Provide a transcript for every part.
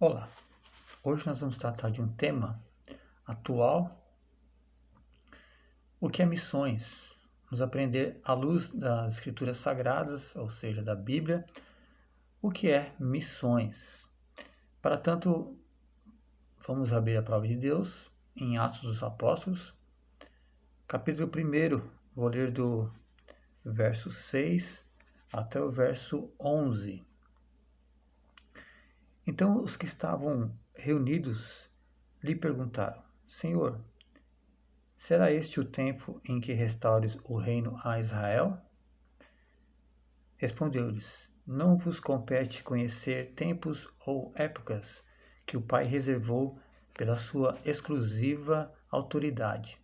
Olá, hoje nós vamos tratar de um tema atual, o que é missões. Vamos aprender à luz das Escrituras Sagradas, ou seja, da Bíblia, o que é missões. Para tanto, vamos abrir a palavra de Deus em Atos dos Apóstolos, capítulo 1, vou ler do verso 6 até o verso 11. Então os que estavam reunidos lhe perguntaram: Senhor, será este o tempo em que restaures o reino a Israel? Respondeu-lhes: Não vos compete conhecer tempos ou épocas que o Pai reservou pela sua exclusiva autoridade,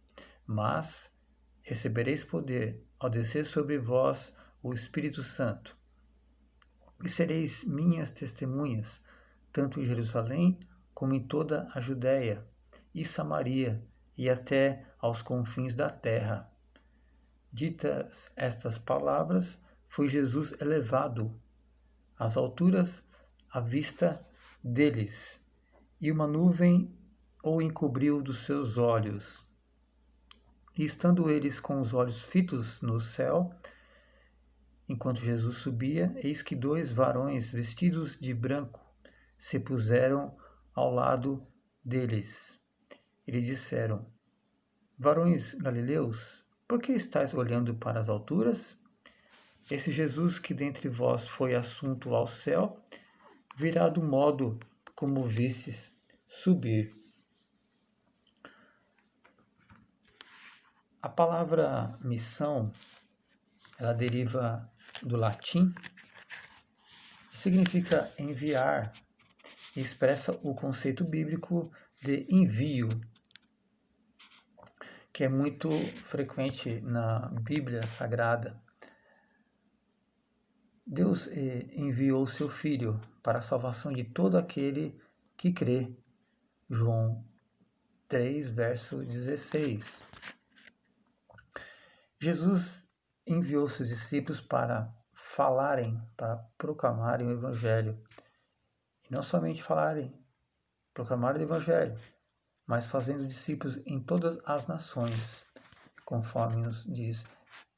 mas recebereis poder ao descer sobre vós o Espírito Santo, e sereis minhas testemunhas, tanto em Jerusalém como em toda a Judéia e Samaria e até aos confins da terra. Ditas estas palavras, foi Jesus elevado às alturas à vista deles, e uma nuvem o encobriu dos seus olhos. E estando eles com os olhos fitos no céu, enquanto Jesus subia, eis que 2 varões vestidos de branco se puseram ao lado deles. Eles disseram: Varões galileus, por que estáis olhando para as alturas? Esse Jesus que dentre vós foi assunto ao céu, virá do modo como vistes subir. A palavra missão, ela deriva do latim e significa enviar, e expressa o conceito bíblico de envio, que é muito frequente na Bíblia Sagrada. Deus enviou seu Filho para a salvação de todo aquele que crê. João 3, verso 16. Jesus enviou seus discípulos para falarem, para proclamarem o Evangelho. E não somente falarem, proclamarem o Evangelho, mas fazendo discípulos em todas as nações, conforme nos diz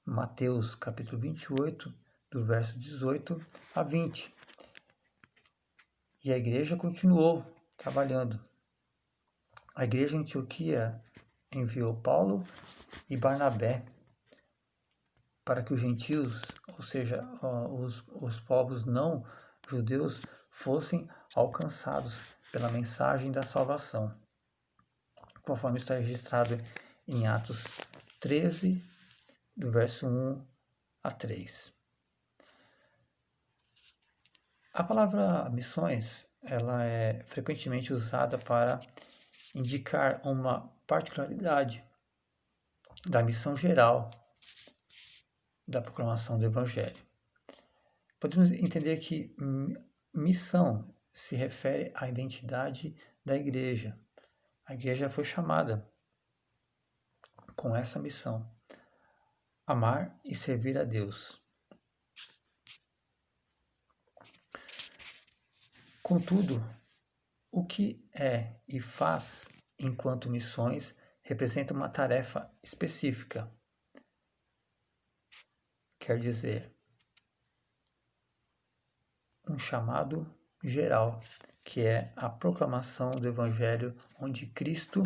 Mateus capítulo 28, do verso 18 a 20. E a igreja continuou trabalhando. A igreja em Antioquia enviou Paulo e Barnabé para que os gentios, ou seja, os povos não judeus, fossem alcançados pela mensagem da salvação, conforme está registrado em Atos 13, do verso 1 a 3. A palavra missões, ela é frequentemente usada para indicar uma particularidade da missão geral da proclamação do Evangelho. Podemos entender que missão se refere à identidade da igreja. A igreja foi chamada com essa missão: amar e servir a Deus. Contudo, o que é e faz enquanto missões representa uma tarefa específica. Quer dizer, um chamado geral, que é a proclamação do Evangelho, onde Cristo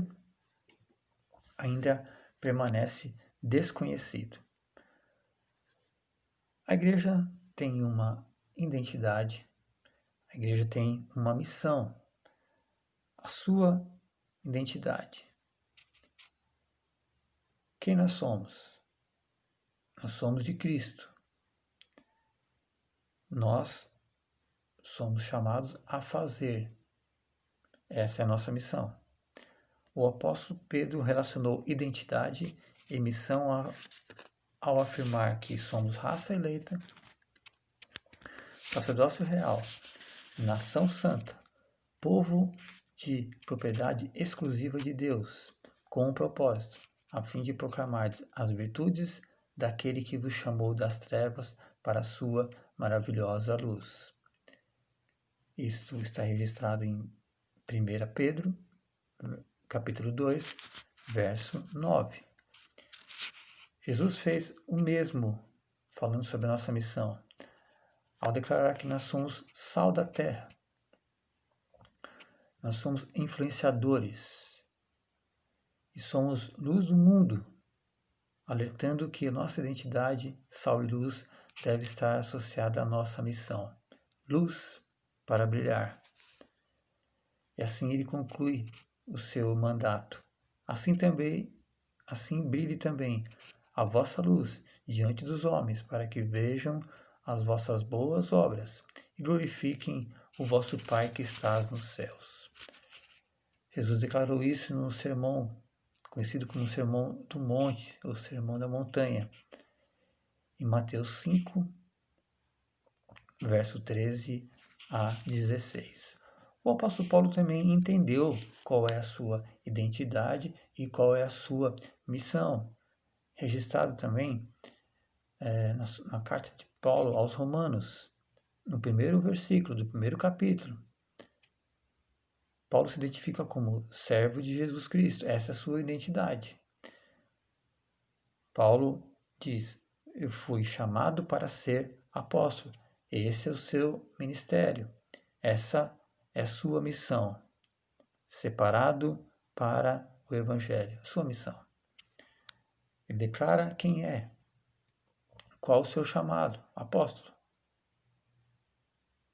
ainda permanece desconhecido. A igreja tem uma identidade, a igreja tem uma missão, a sua identidade. Quem nós somos? Nós somos de Cristo. Nós somos chamados a fazer. Essa é a nossa missão. O apóstolo Pedro relacionou identidade e missão ao afirmar que somos raça eleita, sacerdócio real, nação santa, povo de propriedade exclusiva de Deus, com um propósito, a fim de proclamar as virtudes daquele que vos chamou das trevas para a sua maravilhosa luz. Isto está registrado em 1 Pedro, capítulo 2, verso 9. Jesus fez o mesmo, falando sobre a nossa missão, ao declarar que nós somos sal da terra. Nós somos influenciadores e somos luz do mundo, alertando que a nossa identidade, sal e luz, deve estar associada à nossa missão. Luz para brilhar. E assim ele conclui o seu mandato. Assim brilhe também a vossa luz diante dos homens, para que vejam as vossas boas obras e glorifiquem o vosso Pai que estás nos céus. Jesus declarou isso no sermão, conhecido como Sermão do Monte, ou Sermão da Montanha, em Mateus 5, verso 13 a 16. O apóstolo Paulo também entendeu qual é a sua identidade e qual é a sua missão, registrado também na carta de Paulo aos Romanos, no primeiro versículo do primeiro capítulo. Paulo se identifica como servo de Jesus Cristo, essa é a sua identidade. Paulo diz: eu fui chamado para ser apóstolo, esse é o seu ministério, essa é a sua missão, separado para o Evangelho, sua missão. Ele declara quem é, qual o seu chamado, apóstolo,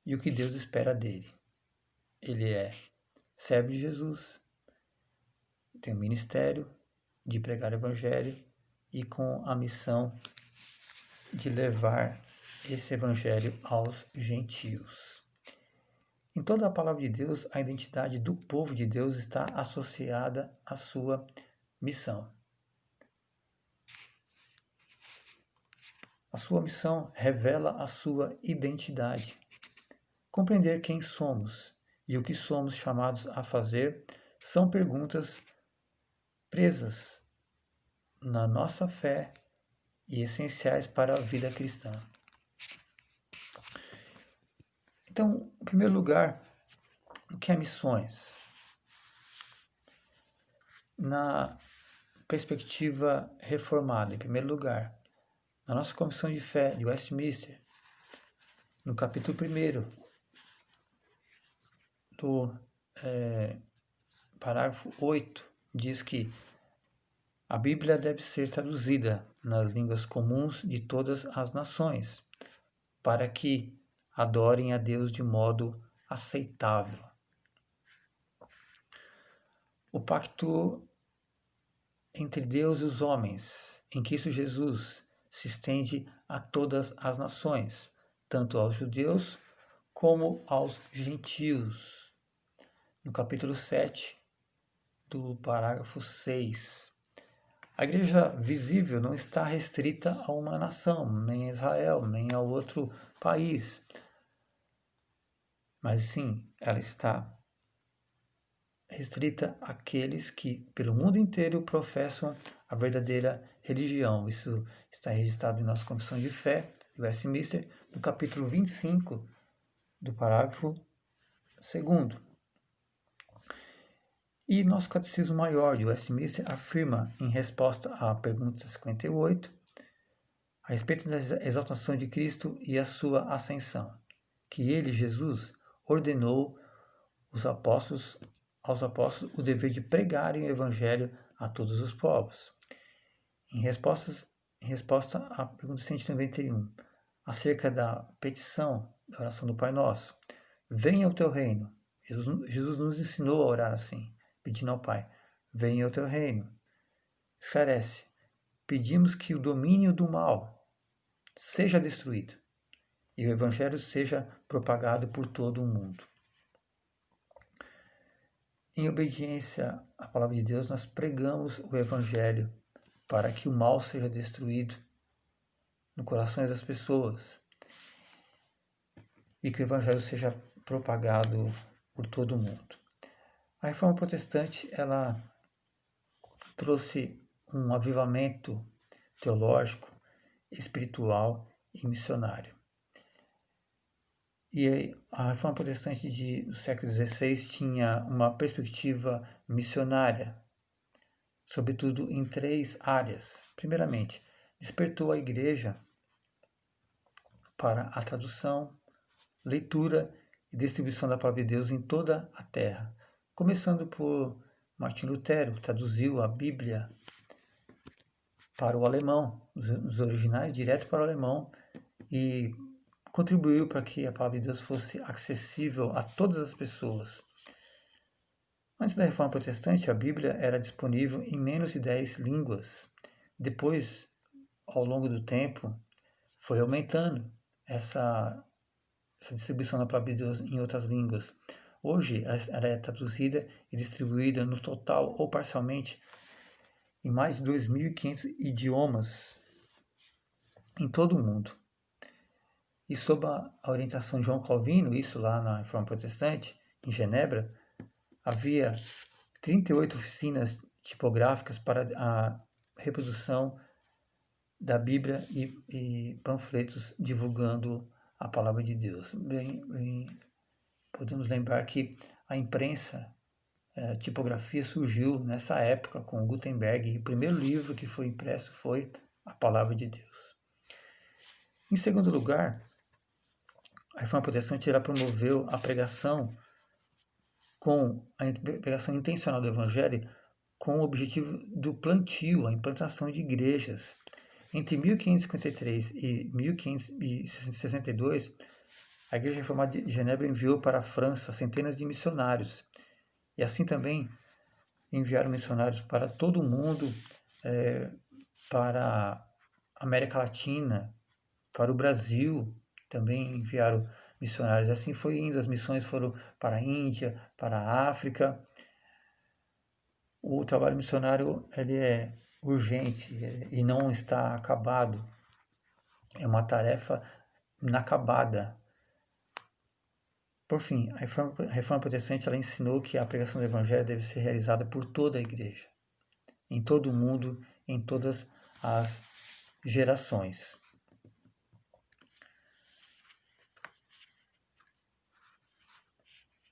e o que Deus espera dele. Ele é servo de Jesus, tem o ministério de pregar o Evangelho e com a missão de levar esse Evangelho aos gentios. Em toda a palavra de Deus, a identidade do povo de Deus está associada à sua missão. A sua missão revela a sua identidade. Compreender quem somos e o que somos chamados a fazer são perguntas presas na nossa fé e essenciais para a vida cristã. Então, em primeiro lugar, o que é missões? Na perspectiva reformada, em primeiro lugar, na nossa Confissão de Fé de Westminster, no capítulo 1, do parágrafo 8, diz que a Bíblia deve ser traduzida nas línguas comuns de todas as nações, para que adorem a Deus de modo aceitável. O pacto entre Deus e os homens, em Cristo Jesus, se estende a todas as nações, tanto aos judeus como aos gentios. No capítulo 7, do parágrafo 6. A igreja visível não está restrita a uma nação, nem a Israel, nem a outro país. Mas sim, ela está restrita àqueles que, pelo mundo inteiro, professam a verdadeira religião. Isso está registrado em nossa Confissão de Fé, de Westminster, no capítulo 25, do parágrafo 2. E nosso Catecismo Maior de Westminster afirma, em resposta à pergunta 58, a respeito da exaltação de Cristo e a sua ascensão, que ele, Jesus, ordenou aos apóstolos o dever de pregarem o Evangelho a todos os povos. Em resposta à pergunta 191, acerca da petição da oração do Pai Nosso, venha o teu reino. Jesus nos ensinou a orar assim, pedindo ao Pai, venha o teu reino. Esclarece, pedimos que o domínio do mal seja destruído e o Evangelho seja propagado por todo o mundo. Em obediência à palavra de Deus, nós pregamos o Evangelho para que o mal seja destruído no coração das pessoas e que o Evangelho seja propagado por todo o mundo. A Reforma Protestante, ela trouxe um avivamento teológico, espiritual e missionário. E a Reforma Protestante do século XVI tinha uma perspectiva missionária, sobretudo em 3 áreas. Primeiramente, despertou a Igreja para a tradução, leitura e distribuição da palavra de Deus em toda a terra, começando por Martim Lutero, traduziu a Bíblia para o alemão, os originais direto para o alemão, e contribuiu para que a palavra de Deus fosse acessível a todas as pessoas. Antes da Reforma Protestante, a Bíblia era disponível em menos de 10 línguas. Depois, ao longo do tempo, foi aumentando essa distribuição da palavra de Deus em outras línguas. Hoje, ela é traduzida e distribuída no total ou parcialmente em mais de 2.500 idiomas em todo o mundo. E sob a orientação de João Calvino, isso lá na Reforma Protestante, em Genebra, havia 38 oficinas tipográficas para a reprodução da Bíblia e panfletos divulgando a palavra de Deus. Podemos lembrar que a imprensa, a tipografia surgiu nessa época com Gutenberg, e o primeiro livro que foi impresso foi a palavra de Deus. Em segundo lugar, a Reforma Protestante promoveu a pregação intencional do Evangelho com o objetivo do plantio, a implantação de igrejas. Entre 1553 e 1562, a Igreja Reformada de Genebra enviou para a França centenas de missionários. E assim também enviaram missionários para todo o mundo, para a América Latina, para o Brasil, também enviaram missionários. Assim foi indo, as missões foram para a Índia, para a África. O trabalho missionário ele é urgente e não está acabado. É uma tarefa inacabada. Por fim, a Reforma Protestante ela ensinou que a pregação do Evangelho deve ser realizada por toda a Igreja, em todo o mundo, em todas as gerações.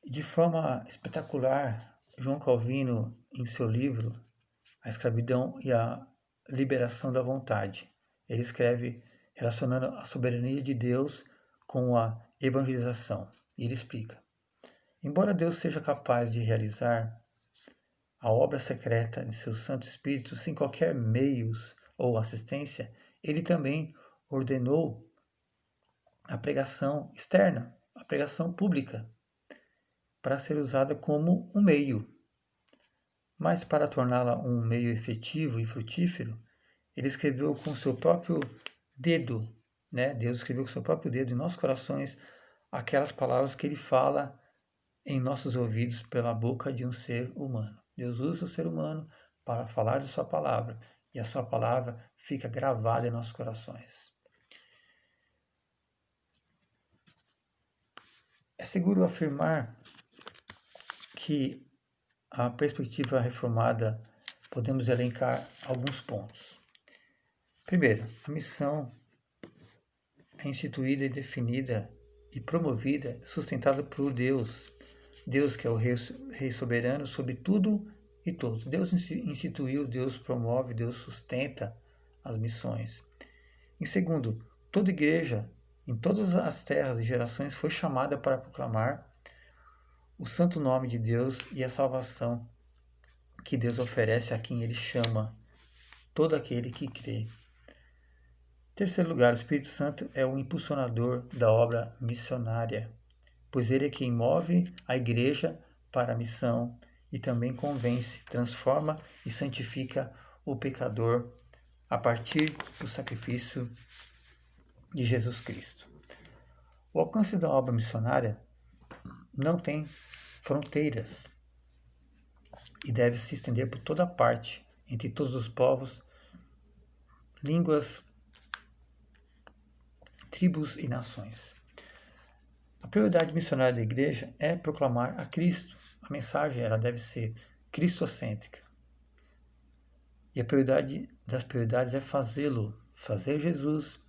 De forma espetacular, João Calvino, em seu livro A Escravidão e a Liberação da Vontade, ele escreve relacionando a soberania de Deus com a evangelização. E ele explica: embora Deus seja capaz de realizar a obra secreta de seu Santo Espírito sem qualquer meios ou assistência, ele também ordenou a pregação externa, a pregação pública, para ser usada como um meio. Mas para torná-la um meio efetivo e frutífero, ele escreveu com seu próprio dedo, Deus escreveu com seu próprio dedo em nossos corações aquelas palavras que ele fala em nossos ouvidos pela boca de um ser humano. Deus usa o ser humano para falar de sua palavra, e a sua palavra fica gravada em nossos corações. É seguro afirmar que a perspectiva reformada, podemos elencar alguns pontos. Primeiro, a missão é instituída e definida e promovida, sustentada por Deus. Deus que é o Rei soberano sobre tudo e todos. Deus instituiu, Deus promove, Deus sustenta as missões. Em segundo, toda igreja, em todas as terras e gerações, foi chamada para proclamar o santo nome de Deus e a salvação que Deus oferece a quem Ele chama, todo aquele que crê. Em terceiro lugar, o Espírito Santo é o impulsionador da obra missionária, pois Ele é quem move a igreja para a missão e também convence, transforma e santifica o pecador a partir do sacrifício de Jesus Cristo. O alcance da obra missionária não tem fronteiras e deve se estender por toda parte, entre todos os povos, línguas, tribos e nações. A prioridade missionária da igreja é proclamar a Cristo. A mensagem ela deve ser cristocêntrica. E a prioridade das prioridades é fazer Jesus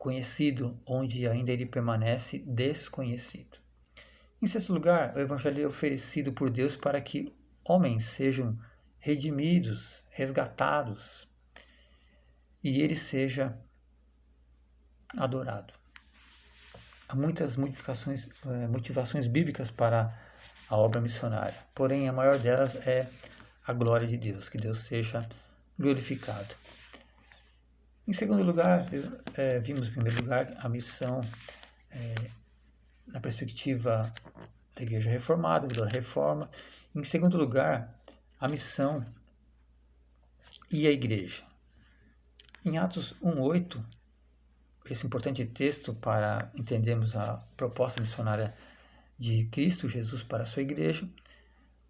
conhecido, onde ainda ele permanece desconhecido. Em sexto lugar, o Evangelho é oferecido por Deus para que homens sejam redimidos, resgatados, e ele seja adorado. Há muitas motivações bíblicas para a obra missionária, porém a maior delas é a glória de Deus, que Deus seja glorificado. Em segundo lugar, vimos em primeiro lugar a missão na perspectiva da Igreja Reformada, da Reforma. Em segundo lugar, a missão e a Igreja. Em Atos 1:8, esse importante texto para entendermos a proposta missionária de Cristo Jesus para a sua Igreja,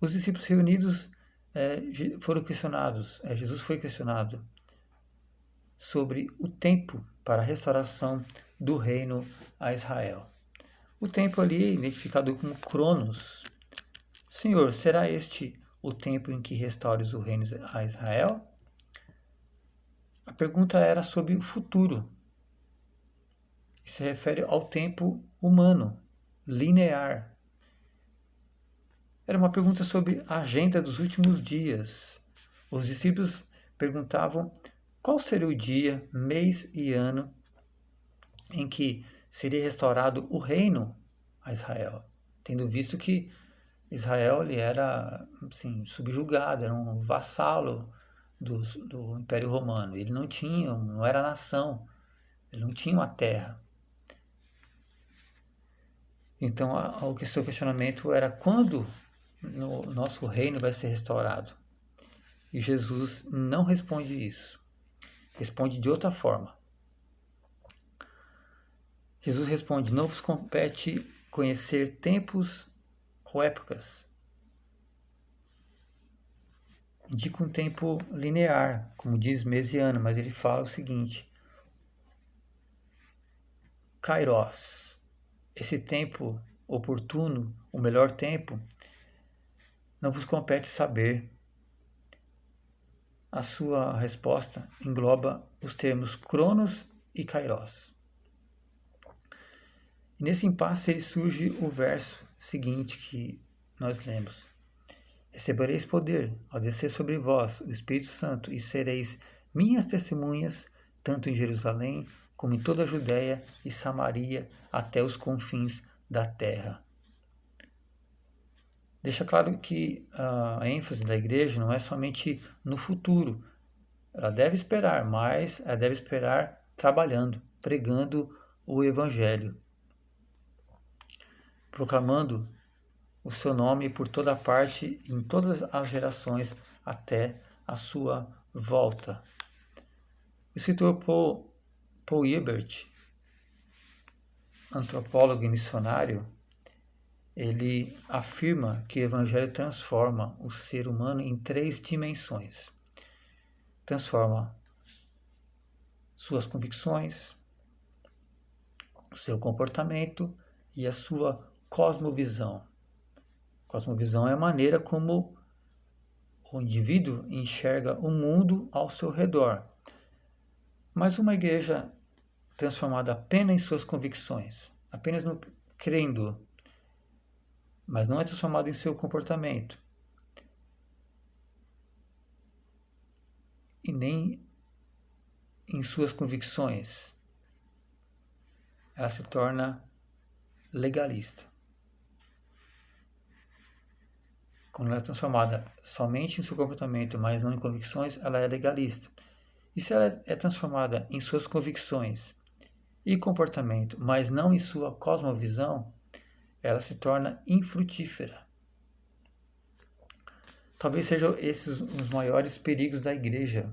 os discípulos reunidos foram questionados, Jesus foi questionado sobre o tempo para a restauração do reino a Israel. O tempo ali é identificado como Cronos. Senhor, será este o tempo em que restaures o reino a Israel? A pergunta era sobre o futuro. E se refere ao tempo humano, linear. Era uma pergunta sobre a agenda dos últimos dias. Os discípulos perguntavam qual seria o dia, mês e ano em que seria restaurado o reino a Israel, tendo visto que Israel ele era subjugado, era um vassalo do Império Romano. Ele não era nação, ele não tinha uma terra. Então o seu questionamento era quando o nosso reino vai ser restaurado. E Jesus não responde isso. Responde de outra forma. Jesus responde: não vos compete conhecer tempos ou épocas. Indica um tempo linear, como diz Mesiano, mas ele fala o seguinte: Kairos, esse tempo oportuno, o melhor tempo, não vos compete saber. A sua resposta engloba os termos Cronos e Kairos. E nesse impasse surge o verso seguinte que nós lemos: recebereis poder ao descer sobre vós o Espírito Santo e sereis minhas testemunhas, tanto em Jerusalém como em toda a Judéia e Samaria, até os confins da terra. Deixa claro que a ênfase da igreja não é somente no futuro. Ela deve esperar, mas ela deve esperar trabalhando, pregando o Evangelho, proclamando o seu nome por toda parte, em todas as gerações, até a sua volta. O escritor Paul Hiebert, antropólogo e missionário, ele afirma que o Evangelho transforma o ser humano em 3 dimensões. Transforma suas convicções, o seu comportamento e a sua cosmovisão. Cosmovisão é a maneira como o indivíduo enxerga o mundo ao seu redor. Mas uma igreja transformada apenas em suas convicções, apenas no crendo, mas não é transformada em seu comportamento e nem em suas convicções, ela se torna legalista. Quando ela é transformada somente em seu comportamento, mas não em convicções, ela é legalista. E se ela é transformada em suas convicções e comportamento, mas não em sua cosmovisão, ela se torna infrutífera. Talvez sejam esses os maiores perigos da igreja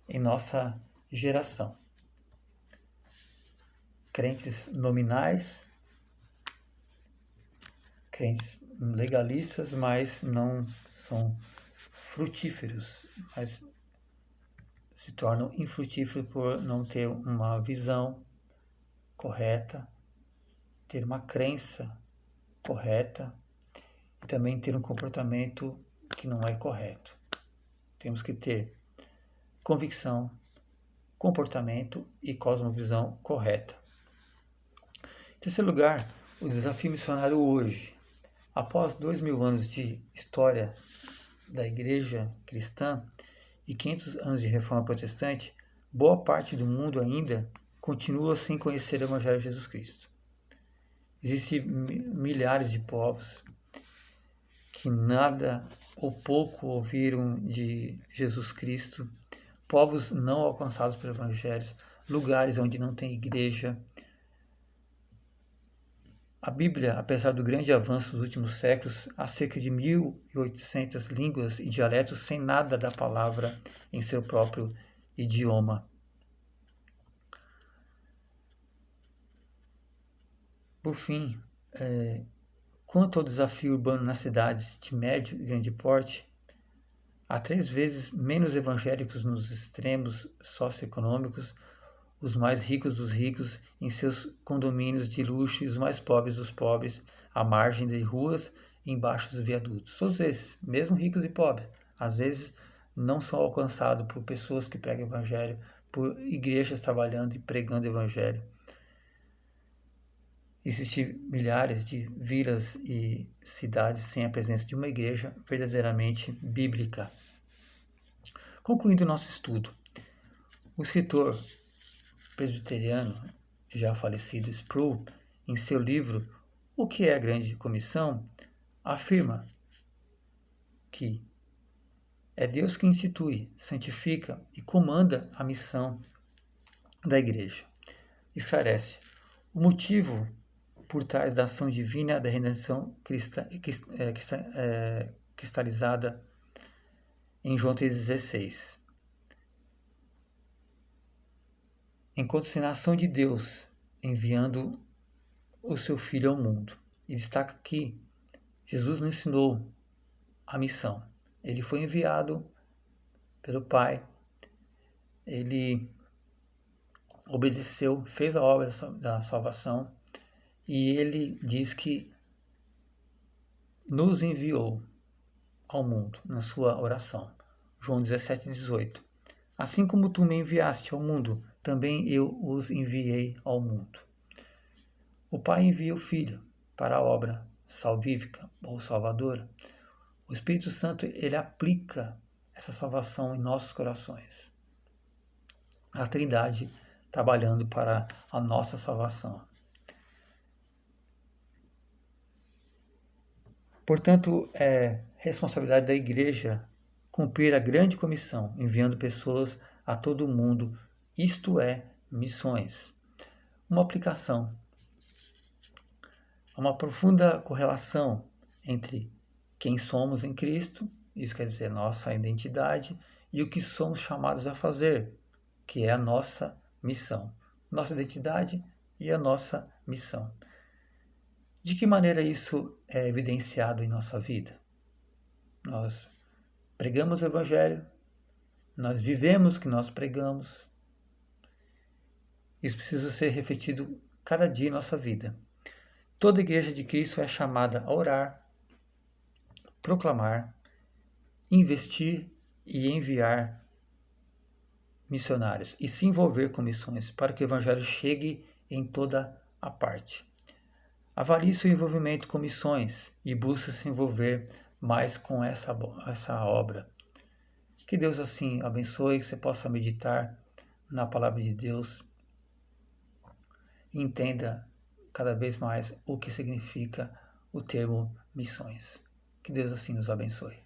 em nossa geração. Crentes nominais, crentes legalistas, mas não são frutíferos, mas se tornam infrutíferos por não ter uma visão correta, ter uma crença correta e também ter um comportamento que não é correto. Temos que ter convicção, comportamento e cosmovisão correta. Em terceiro lugar, o desafio missionário hoje. Após 2000 anos de história da Igreja cristã e 500 anos de reforma protestante, boa parte do mundo ainda continua sem conhecer o Evangelho de Jesus Cristo. Existem milhares de povos que nada ou pouco ouviram de Jesus Cristo, povos não alcançados pelo Evangelho, lugares onde não tem igreja. A Bíblia, apesar do grande avanço dos últimos séculos, há cerca de 1.800 línguas e dialetos sem nada da palavra em seu próprio idioma. Por fim, quanto ao desafio urbano nas cidades de médio e grande porte, há 3 vezes menos evangélicos nos extremos socioeconômicos, os mais ricos dos ricos em seus condomínios de luxo e os mais pobres dos pobres, à margem de ruas e embaixo dos viadutos. Todos esses, mesmo ricos e pobres, às vezes não são alcançados por pessoas que pregam o evangelho, por igrejas trabalhando e pregando o evangelho. Existem milhares de vilas e cidades sem a presença de uma igreja verdadeiramente bíblica. Concluindo o nosso estudo, o escritor presbiteriano, já falecido Sproul, em seu livro O que é a Grande Comissão, afirma que é Deus que institui, santifica e comanda a missão da igreja. Esclarece o motivo por trás da ação divina da redenção cristalizada em João 3,16. Encontra-se na ação de Deus enviando o seu Filho ao mundo. E destaca que Jesus nos ensinou a missão. Ele foi enviado pelo Pai, ele obedeceu, fez a obra da salvação, e ele diz que nos enviou ao mundo na sua oração. João 17,18. Assim como tu me enviaste ao mundo, também eu os enviei ao mundo. O Pai envia o Filho para a obra salvífica ou salvadora. O Espírito Santo, ele aplica essa salvação em nossos corações. A Trindade trabalhando para a nossa salvação. Portanto, é responsabilidade da igreja cumprir a grande comissão, enviando pessoas a todo o mundo, isto é, missões. Uma aplicação. Há uma profunda correlação entre quem somos em Cristo, isso quer dizer nossa identidade, e o que somos chamados a fazer, que é a nossa missão. Nossa identidade e a nossa missão. De que maneira isso é evidenciado em nossa vida? Nós pregamos o Evangelho, nós vivemos o que nós pregamos. Isso precisa ser refletido cada dia em nossa vida. Toda igreja de Cristo é chamada a orar, proclamar, investir e enviar missionários e se envolver com missões para que o Evangelho chegue em toda a parte. Avalie seu envolvimento com missões e busque se envolver mais com essa obra. Que Deus assim abençoe, que você possa meditar na palavra de Deus e entenda cada vez mais o que significa o termo missões. Que Deus assim nos abençoe.